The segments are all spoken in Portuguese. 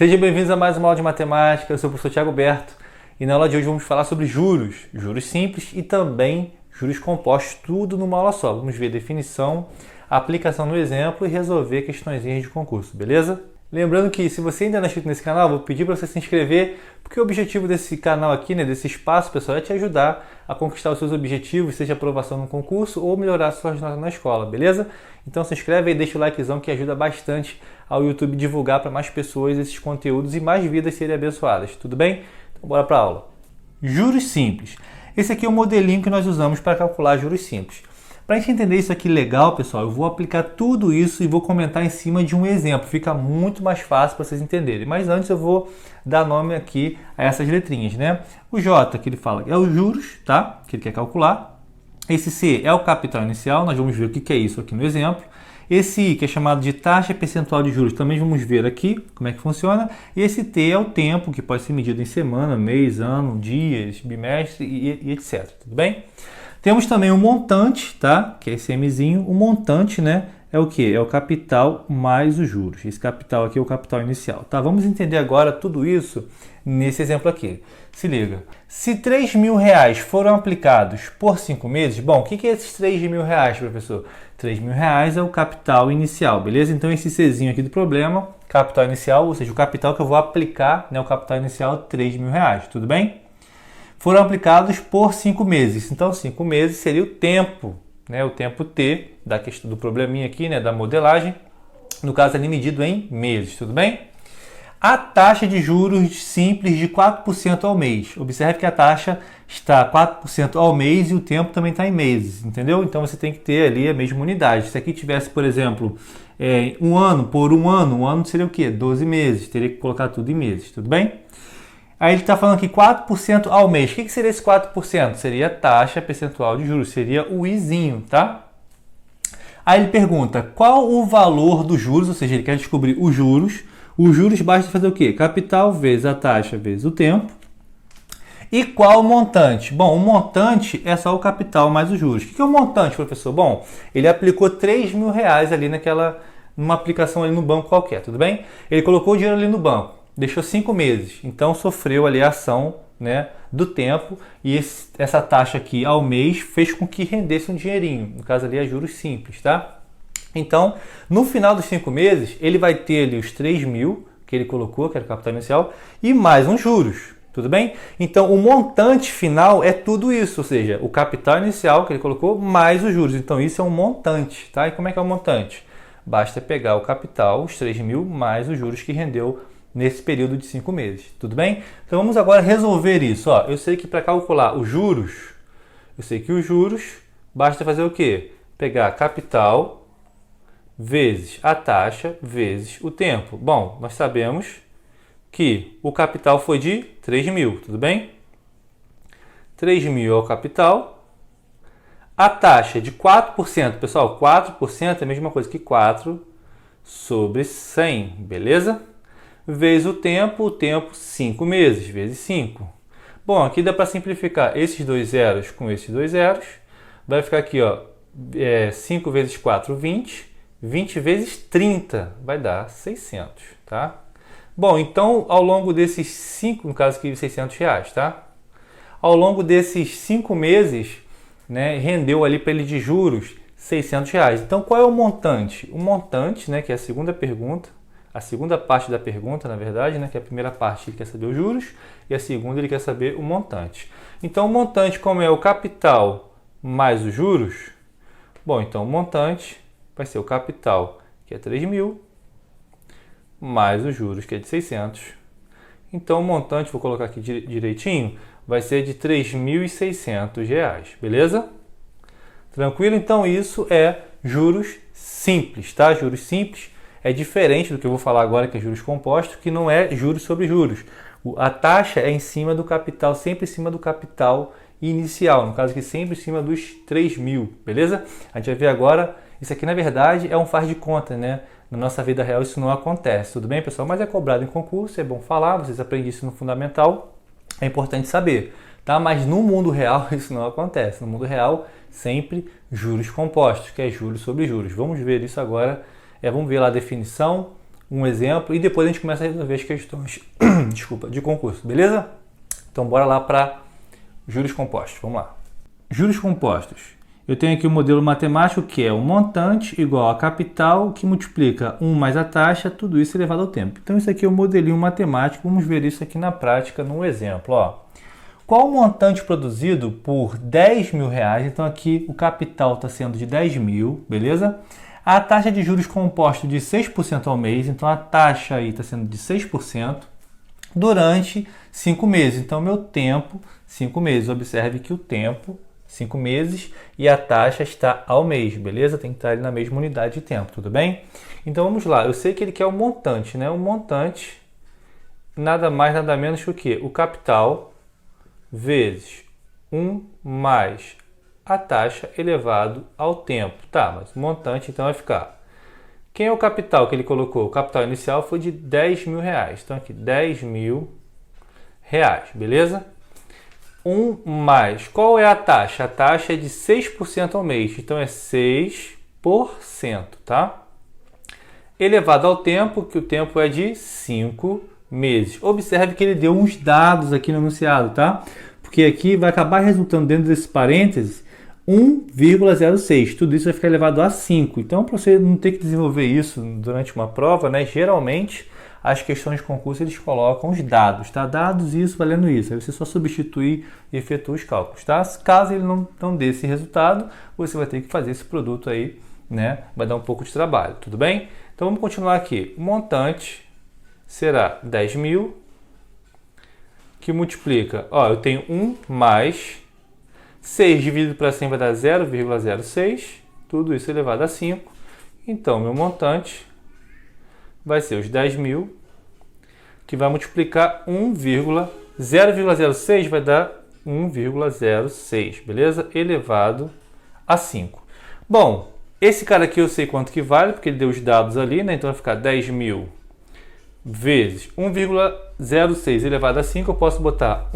Sejam bem-vindos a mais uma aula de matemática. Eu sou o professor Thiago Berto e na aula de hoje vamos falar sobre juros, juros simples e também juros compostos, tudo numa aula só. Vamos ver definição, aplicação no exemplo e resolver questões de concurso, beleza? Lembrando que se você ainda não é inscrito nesse canal, vou pedir para você se inscrever, porque o objetivo desse canal aqui, desse espaço, pessoal, é te ajudar a conquistar os seus objetivos, seja aprovação no concurso ou melhorar suas notas na escola, beleza? Então se inscreve e deixa o likezão que ajuda bastante ao YouTube divulgar para mais pessoas esses conteúdos e mais vidas serem abençoadas, tudo bem? Então bora para a aula. Juros simples. Esse aqui é o modelinho que nós usamos para calcular juros simples. Para a gente entender isso aqui legal, pessoal, eu vou aplicar tudo isso e vou comentar em cima de um exemplo. Fica muito mais fácil para vocês entenderem. Mas antes eu vou dar nome aqui a essas letrinhas, né? O J, que ele fala, é os juros, tá? Que ele quer calcular. Esse C é o capital inicial, nós vamos ver o que é isso aqui no exemplo. Esse I, que é chamado de taxa percentual de juros, também vamos ver aqui como é que funciona. E esse T é o tempo, que pode ser medido em semana, mês, ano, dias, bimestre e etc. Tudo bem? Temos também o montante, tá? Que é esse Mzinho. O montante, né? É o quê? É o capital mais os juros. Esse capital aqui é o capital inicial, tá? Vamos entender agora tudo isso nesse exemplo aqui. Se liga. Se R$3.000 foram aplicados por 5 meses, bom, o que é esses R$3.000, professor? R$3.000 é o capital inicial, beleza? Então esse Czinho aqui do problema, capital inicial, ou seja, o capital que eu vou aplicar, né? O capital inicial, R$3.000, tudo bem? Foram aplicados por 5 meses. Então, 5 meses seria o tempo, né? O tempo T da questão do probleminha aqui, né? Da modelagem. No caso, ali medido em meses, tudo bem? A taxa de juros simples de 4% ao mês. Observe que a taxa está 4% ao mês e o tempo também está em meses, entendeu? Então, você tem que ter ali a mesma unidade. Se aqui tivesse, por exemplo, um ano por um ano seria o quê? 12 meses. Teria que colocar tudo em meses, tudo bem? Aí ele está falando aqui 4% ao mês. O que seria esse 4%? Seria a taxa percentual de juros, seria o Izinho, tá? Aí ele pergunta qual o valor dos juros, ou seja, ele quer descobrir os juros. Os juros basta fazer o quê? Capital vezes a taxa vezes o tempo. E qual o montante? Bom, o montante é só o capital mais os juros. O que é o montante, professor? Bom, ele aplicou R$3.000 ali numa aplicação ali no banco qualquer, tudo bem? Ele colocou o dinheiro ali no banco. Deixou 5 meses, então sofreu ali a ação, né, do tempo e essa taxa aqui ao mês fez com que rendesse um dinheirinho, no caso ali é juros simples, tá? Então, no final dos 5 meses, ele vai ter ali os 3.000 que ele colocou, que era o capital inicial, e mais uns juros, tudo bem? Então, o montante final é tudo isso, ou seja, o capital inicial que ele colocou mais os juros, então isso é um montante, tá? E como é que é o montante? Basta pegar o capital, os 3.000, mais os juros que rendeu nesse período de 5 meses, tudo bem? Então vamos agora resolver isso. Ó, eu sei que para calcular os juros, basta fazer o quê? Pegar capital vezes a taxa vezes o tempo. Bom, nós sabemos que o capital foi de 3.000, tudo bem? 3.000 é o capital. A taxa é de 4%, pessoal, 4% é a mesma coisa que 4 sobre 100, beleza? Vezes o tempo 5 meses, vezes 5. Bom, aqui dá para simplificar esses dois zeros com esses dois zeros. Vai ficar aqui, ó, 5 vezes 4, 20. 20 vezes 30 vai dar 600, tá? Bom, então, ao longo desses 5, no caso aqui, R$600, tá? Ao longo desses 5 meses, né, rendeu ali para ele de juros R$600. Então, qual é o montante? O montante, né, que é a segunda pergunta, a segunda parte da pergunta, na verdade, né, que a primeira parte ele quer saber os juros e a segunda ele quer saber o montante. Então, o montante, como é o capital mais os juros, bom, então o montante vai ser o capital, que é 3.000, mais os juros, que é de 600. Então, o montante, vou colocar aqui direitinho, vai ser de R$3.600, beleza? Tranquilo? Então, isso é juros simples, tá? Juros simples. É diferente do que eu vou falar agora, que é juros compostos, que não é juros sobre juros. A taxa é em cima do capital, sempre em cima do capital inicial. No caso aqui, sempre em cima dos 3.000, beleza? A gente vai ver agora, isso aqui na verdade é um faz de conta, né? Na nossa vida real isso não acontece, tudo bem, pessoal? Mas é cobrado em concurso, é bom falar, vocês aprendem isso no fundamental, é importante saber, tá? Mas no mundo real isso não acontece. No mundo real, sempre juros compostos, que é juros sobre juros. Vamos ver isso agora. Vamos ver lá a definição, um exemplo e depois a gente começa a resolver as questões desculpa, de concurso, beleza? Então bora lá para juros compostos, vamos lá. Juros compostos. Eu tenho aqui o modelo matemático que é o montante igual a capital que multiplica 1 mais a taxa, tudo isso elevado ao tempo. Então isso aqui é o modelinho matemático, vamos ver isso aqui na prática no exemplo. Ó. Qual o montante produzido por 10 mil reais? Então aqui o capital está sendo de 10 mil, beleza? A taxa de juros composto de 6% ao mês, então a taxa aí está sendo de 6% durante 5 meses. Então meu tempo, 5 meses. Observe que o tempo 5 meses e a taxa está ao mês, beleza? Tem que estar ali na mesma unidade de tempo, tudo bem? Então vamos lá, eu sei que ele quer o montante, né? O montante nada mais, nada menos que o quê? O capital vezes 1 mais a taxa elevado ao tempo. Tá, mas o montante então vai ficar... Quem é o capital que ele colocou? O capital inicial foi de 10 mil reais. Então aqui, 10 mil reais, beleza? 1 mais, qual é a taxa? A taxa é de 6% ao mês, então é 6%, tá? Elevado ao tempo, que o tempo é de 5 meses. Observe que ele deu uns dados aqui no enunciado, tá? Porque aqui vai acabar resultando dentro desse parênteses 1,06. Tudo isso vai ficar elevado a 5. Então, para você não ter que desenvolver isso durante uma prova, né? Geralmente, as questões de concurso eles colocam os dados, tá? Dados isso valendo isso. Aí você só substitui e efetua os cálculos, tá? Caso ele não dê esse resultado, você vai ter que fazer esse produto aí, né? Vai dar um pouco de trabalho, tudo bem? Então vamos continuar aqui. O montante será 10 mil, que multiplica, ó, eu tenho 1 mais 6 dividido para 100 vai dar 0,06, tudo isso elevado a 5. Então, meu montante vai ser os 10 mil, que vai multiplicar 0,06 vai dar 1,06, beleza? Elevado a 5. Bom, esse cara aqui eu sei quanto que vale, porque ele deu os dados ali, né? Então vai ficar 10 mil vezes 1,06 elevado a 5, eu posso botar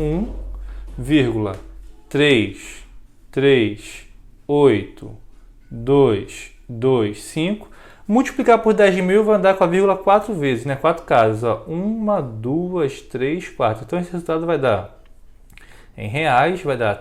1,33825. Multiplicar por 10 mil vai andar com a vírgula 4 vezes, né? 4 casas, ó. 1, 2, 3, 4. Então esse resultado vai dar, em reais, vai dar R$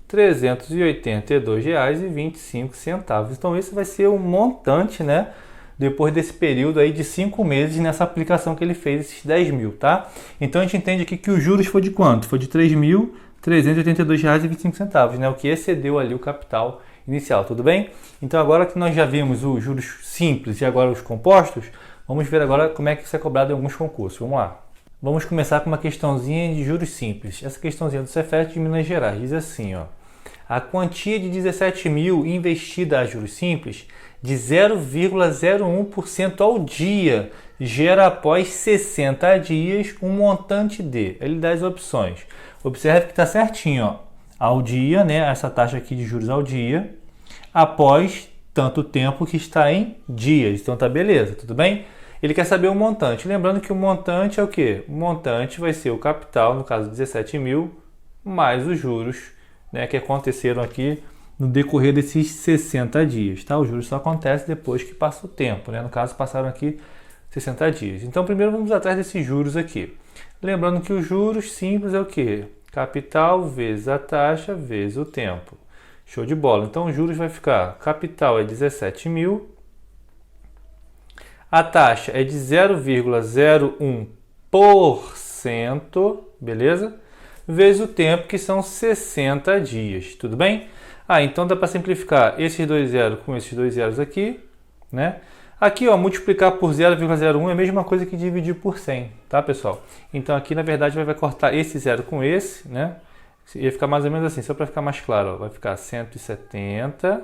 13.382,25. Então esse vai ser o montante, né? Depois desse período aí de 5 meses nessa aplicação que ele fez, esses 10 mil, tá? Então a gente entende aqui que os juros foi de quanto? Foi de R$ 3.382,25, né? O que excedeu ali o capital inicial, tudo bem? Então agora que nós já vimos os juros simples e agora os compostos, vamos ver agora como é que isso é cobrado em alguns concursos. Vamos lá. Vamos começar com uma questãozinha de juros simples. Essa questãozinha do Cefet de Minas Gerais diz assim, ó. A quantia de 17 mil investida a juros simples de 0,01% ao dia gera após 60 dias um montante de... Ele dá as opções. Observe que está certinho, ó. Ao dia, né? Essa taxa aqui de juros ao dia, após tanto tempo que está em dias. Então tá beleza, tudo bem? Ele quer saber o montante. Lembrando que o montante é o quê? O montante vai ser o capital, no caso 17 mil, mais os juros, né, que aconteceram aqui no decorrer desses 60 dias. Tá? Os juros só acontecem depois que passa o tempo. Né? No caso, passaram aqui 60 dias. Então, primeiro vamos atrás desses juros aqui. Lembrando que os juros simples é o quê? Capital vezes a taxa vezes o tempo. Show de bola. Então, os juros vai ficar, capital é 17 mil, a taxa é de 0,01%, beleza? Vezes o tempo, que são 60 dias, tudo bem? Então dá para simplificar esses dois zeros com esses dois zeros aqui, né? Aqui, ó, multiplicar por 0,01 é a mesma coisa que dividir por 100, tá, pessoal? Então aqui, na verdade, vai cortar esse zero com esse, né? Ia ficar mais ou menos assim, só para ficar mais claro, ó, vai ficar 170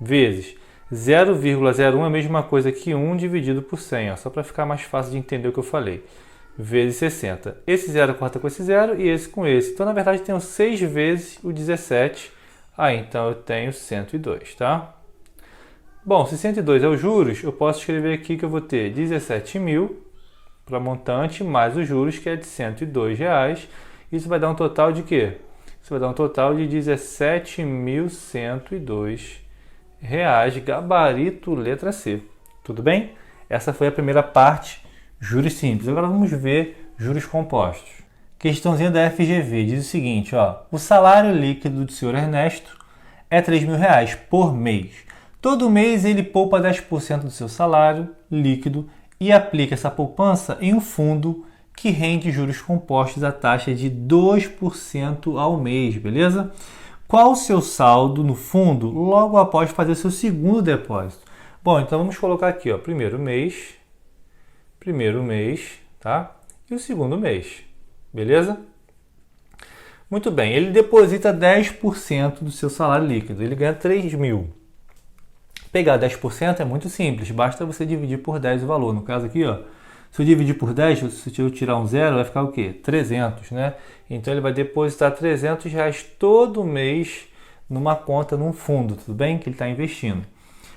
vezes 0,01 é a mesma coisa que 1 dividido por 100, ó, só para ficar mais fácil de entender o que eu falei. Vezes 60. Esse zero corta com esse zero e esse com esse. Então, na verdade, tenho 6 vezes o 17. Então eu tenho 102, tá? Bom, se 102 é os juros, eu posso escrever aqui que eu vou ter 17 mil para montante mais os juros, que é de R$ 102. Isso vai dar um total de quê? Isso vai dar um total de R$ 17.102, gabarito letra C. Tudo bem? Essa foi a primeira parte, juros simples. Agora vamos ver juros compostos. Questãozinha da FGV diz o seguinte, ó, o salário líquido do senhor Ernesto é R$3.000 por mês. Todo mês ele poupa 10% do seu salário líquido e aplica essa poupança em um fundo que rende juros compostos à taxa de 2% ao mês, beleza? Qual o seu saldo no fundo logo após fazer seu segundo depósito? Bom, então vamos colocar aqui, ó, primeiro mês, tá? E o segundo mês, beleza? Muito bem, ele deposita 10% do seu salário líquido, ele ganha 3.000. Pegar 10% é muito simples, basta você dividir por 10 o valor. No caso aqui, ó, se eu dividir por 10, se eu tirar um zero, vai ficar o quê? 300, né? Então ele vai depositar R$300 todo mês numa conta, num fundo, tudo bem? Que ele está investindo.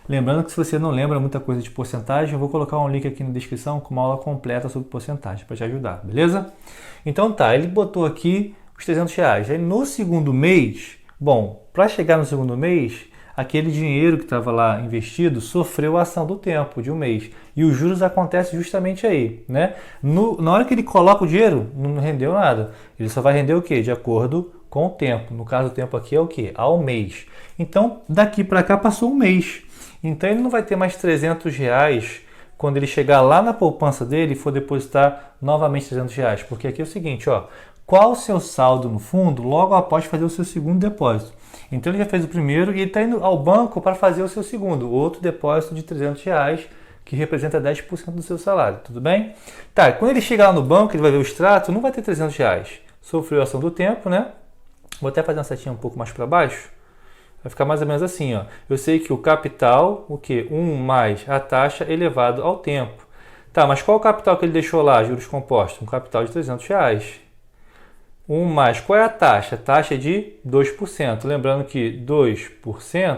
Lembrando que se você não lembra muita coisa de porcentagem, eu vou colocar um link aqui na descrição com uma aula completa sobre porcentagem para te ajudar, beleza? Então tá, ele botou aqui os R$300. Aí no segundo mês, bom, para chegar no segundo mês, aquele dinheiro que estava lá investido sofreu a ação do tempo, de um mês. E os juros acontecem justamente aí, né? Na hora que ele coloca o dinheiro, não rendeu nada. Ele só vai render o quê? De acordo com o tempo. No caso, o tempo aqui é o quê? Ao mês. Então, daqui para cá passou um mês. Então, ele não vai ter mais R$300 quando ele chegar lá na poupança dele e for depositar novamente R$300. Porque aqui é o seguinte, ó. Qual o seu saldo no fundo logo após fazer o seu segundo depósito? Então ele já fez o primeiro e ele está indo ao banco para fazer o seu segundo, outro depósito de R$300, que representa 10% do seu salário, tudo bem? Tá, quando ele chegar lá no banco, ele vai ver o extrato, não vai ter R$300. Sofreu a ação do tempo, né? Vou até fazer uma setinha um pouco mais para baixo. Vai ficar mais ou menos assim, ó. Eu sei que o capital, o quê? 1 mais a taxa elevado ao tempo. Tá, mas qual o capital que ele deixou lá, juros compostos? Um capital de R$300. 1 mais, qual é a taxa? A taxa é de 2%. Lembrando que 2%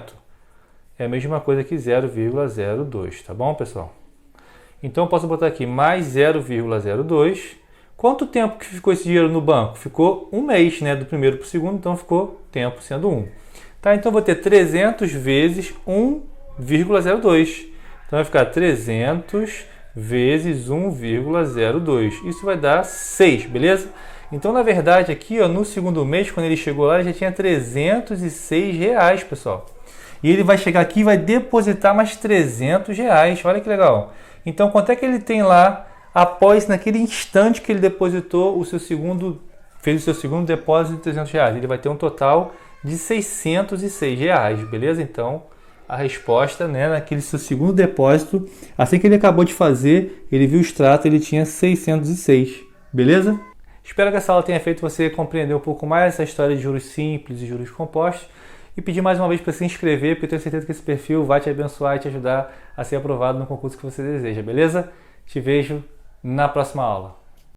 é a mesma coisa que 0,02, tá bom, pessoal? Então, eu posso botar aqui mais 0,02. Quanto tempo que ficou esse dinheiro no banco? Ficou um mês, né? Do primeiro para o segundo, então ficou tempo sendo 1. Tá, então, eu vou ter 300 vezes 1,02. Então, vai ficar 300 vezes 1,02. Isso vai dar 6, beleza? Então, na verdade, aqui ó, no segundo mês, quando ele chegou lá, ele já tinha R$306, pessoal. E ele vai chegar aqui e vai depositar mais R$300. Olha que legal. Então, quanto é que ele tem lá após, naquele instante que ele depositou o seu segundo, fez o seu segundo depósito de R$300? Ele vai ter um total de R$606, beleza? Então, a resposta, né, naquele seu segundo depósito, assim que ele acabou de fazer, ele viu o extrato, ele tinha 606, beleza? Espero que essa aula tenha feito você compreender um pouco mais essa história de juros simples e juros compostos e pedir mais uma vez para se inscrever, porque eu tenho certeza que esse perfil vai te abençoar e te ajudar a ser aprovado no concurso que você deseja, beleza? Te vejo na próxima aula.